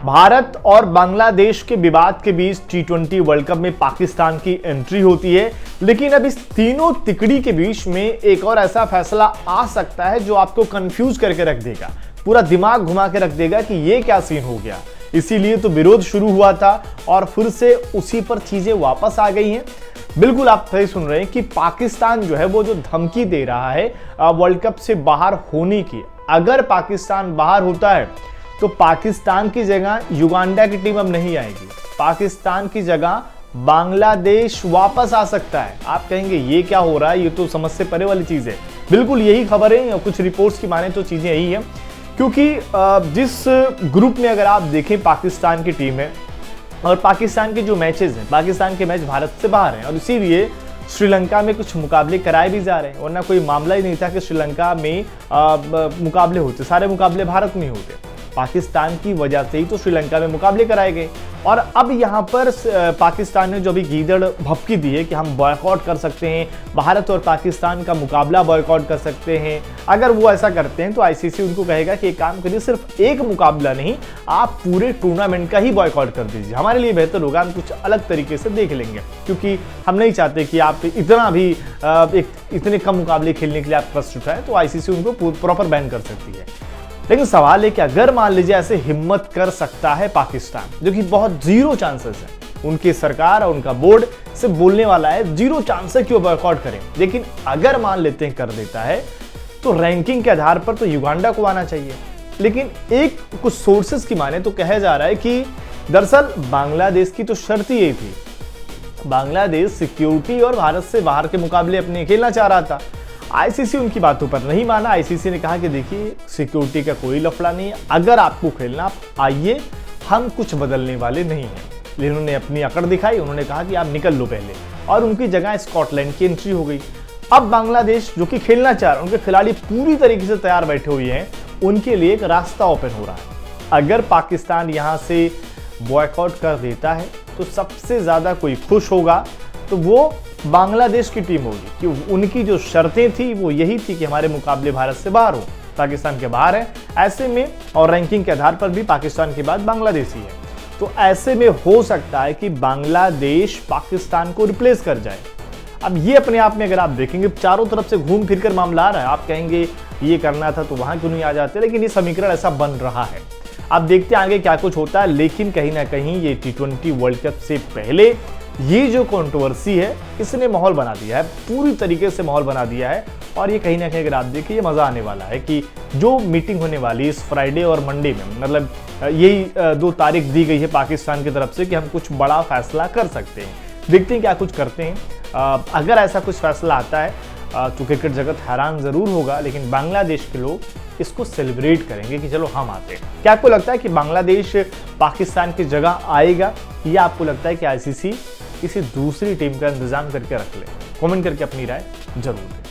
भारत और बांग्लादेश के विवाद के बीच T20 वर्ल्ड कप में पाकिस्तान की एंट्री होती है, लेकिन अब इस तीनों तिकड़ी के बीच में एक और ऐसा फैसला आ सकता है जो आपको कंफ्यूज करके रख देगा, पूरा दिमाग घुमा के रख देगा कि ये क्या सीन हो गया। इसीलिए तो विरोध शुरू हुआ था और फिर से उसी पर चीजें वापस आ गई हैं। बिल्कुल आप सही सुन रहे हैं कि पाकिस्तान जो है वो जो धमकी दे रहा है वर्ल्ड कप से बाहर होने की, अगर पाकिस्तान बाहर होता है तो पाकिस्तान की जगह युगांडा की टीम अब नहीं आएगी, पाकिस्तान की जगह बांग्लादेश वापस आ सकता है। आप कहेंगे ये क्या हो रहा है, ये तो समझ से परे वाली चीज है। बिल्कुल यही खबर है, कुछ रिपोर्ट्स की माने तो चीजें यही है, क्योंकि जिस ग्रुप में अगर आप देखें पाकिस्तान की टीम है और पाकिस्तान के जो मैचेस हैं, पाकिस्तान के मैच भारत से बाहर हैं और इसीलिए श्रीलंका में कुछ मुकाबले कराए भी जा रहे हैं, वरना कोई मामला ही नहीं था कि श्रीलंका में मुकाबले होते, सारे मुकाबले भारत में होते। पाकिस्तान की वजह से ही तो श्रीलंका में मुकाबले कराए गए और अब यहाँ पर पाकिस्तान ने जो अभी गीदड़ भभकी दी है कि हम बॉयकॉट कर सकते हैं, भारत और पाकिस्तान का मुकाबला बॉयकॉट कर सकते हैं। अगर वो ऐसा करते हैं तो आईसीसी उनको कहेगा कि एक काम करिए, सिर्फ एक मुकाबला नहीं, आप पूरे टूर्नामेंट का ही बॉयकॉट कर दीजिए, हमारे लिए बेहतर होगा, हम कुछ अलग तरीके से देख लेंगे, क्योंकि हम नहीं चाहते कि आप इतना भी इतने कम मुकाबले खेलने के लिए आप कष्ट उठाएं। तो आईसीसी उनको प्रॉपर बैन कर सकती है। लेकिन सवाल है कि अगर मान लीजिए ऐसे हिम्मत कर सकता है पाकिस्तान, जो कि बहुत जीरो चांसेस है, उनकी सरकार और उनका बोर्ड से बोलने वाला है जीरो चांस है कि वो बॉयकॉट करें, लेकिन अगर मान लेते हैं कर देता है तो रैंकिंग के आधार पर तो युगांडा को आना चाहिए। लेकिन एक कुछ सोर्सेस की माने तो कहा जा रहा है कि दरअसल बांग्लादेश की तो शर्त ही यही थी, बांग्लादेश सिक्योरिटी और भारत से बाहर के मुकाबले अपने खेलना चाह रहा था। आईसीसी उनकी बातों पर नहीं माना। आईसीसी ने कहा कि देखिए सिक्योरिटी का कोई लफड़ा नहीं है, अगर आपको खेलना आप आइए, हम कुछ बदलने वाले नहीं हैं। लेकिन उन्होंने अपनी अकड़ दिखाई, उन्होंने कहा कि आप निकल लो पहले, और उनकी जगह स्कॉटलैंड की एंट्री हो गई। अब बांग्लादेश जो कि खेलना चाह रहा है, उनके खिलाड़ी पूरी तरीके से तैयार बैठे हुए हैं, उनके लिए एक रास्ता ओपन हो रहा है। अगर पाकिस्तान यहाँ से बॉयकॉट कर देता है तो सबसे ज्यादा कोई खुश होगा तो वो बांग्लादेश की टीम होगी, कि उनकी जो शर्तें थी वो यही थी कि हमारे मुकाबले भारत से बाहर हो, पाकिस्तान के बाहर है ऐसे में, और रैंकिंग के आधार पर भी पाकिस्तान के बाद बांग्लादेश ही है। तो ऐसे में हो सकता है कि बांग्लादेश पाकिस्तान को रिप्लेस कर जाए। अब ये अपने आप में अगर आप देखेंगे चारों तरफ से घूम फिर कर मामला आ रहा है, आप कहेंगे ये करना था तो वहां क्यों नहीं आ जाते, लेकिन ये समीकरण ऐसा बन रहा है। अब देखते हैं आगे क्या कुछ होता है, लेकिन कहीं ना कहीं ये T20 वर्ल्ड कप से पहले ये जो कंट्रोवर्सी है इसने माहौल बना दिया है, पूरी तरीके से माहौल बना दिया है। और ये कहीं ना कहीं अगर आप देखिए ये मजा आने वाला है कि जो मीटिंग होने वाली इस फ्राइडे और मंडे में, मतलब यही 2 तारीख दी गई है पाकिस्तान की तरफ से कि हम कुछ बड़ा फैसला कर सकते हैं। देखते हैं क्या कुछ करते हैं। अगर ऐसा कुछ फैसला आता है तो क्रिकेट जगत हैरान जरूर होगा, लेकिन बांग्लादेश के लोग इसको सेलिब्रेट करेंगे कि चलो हम आते हैं। क्या आपको लगता है कि बांग्लादेश पाकिस्तान की जगह आएगा, या आपको लगता है कि आईसीसी किसी दूसरी टीम का इंतजाम करके रख ले? कमेंट करके अपनी राय जरूर दें।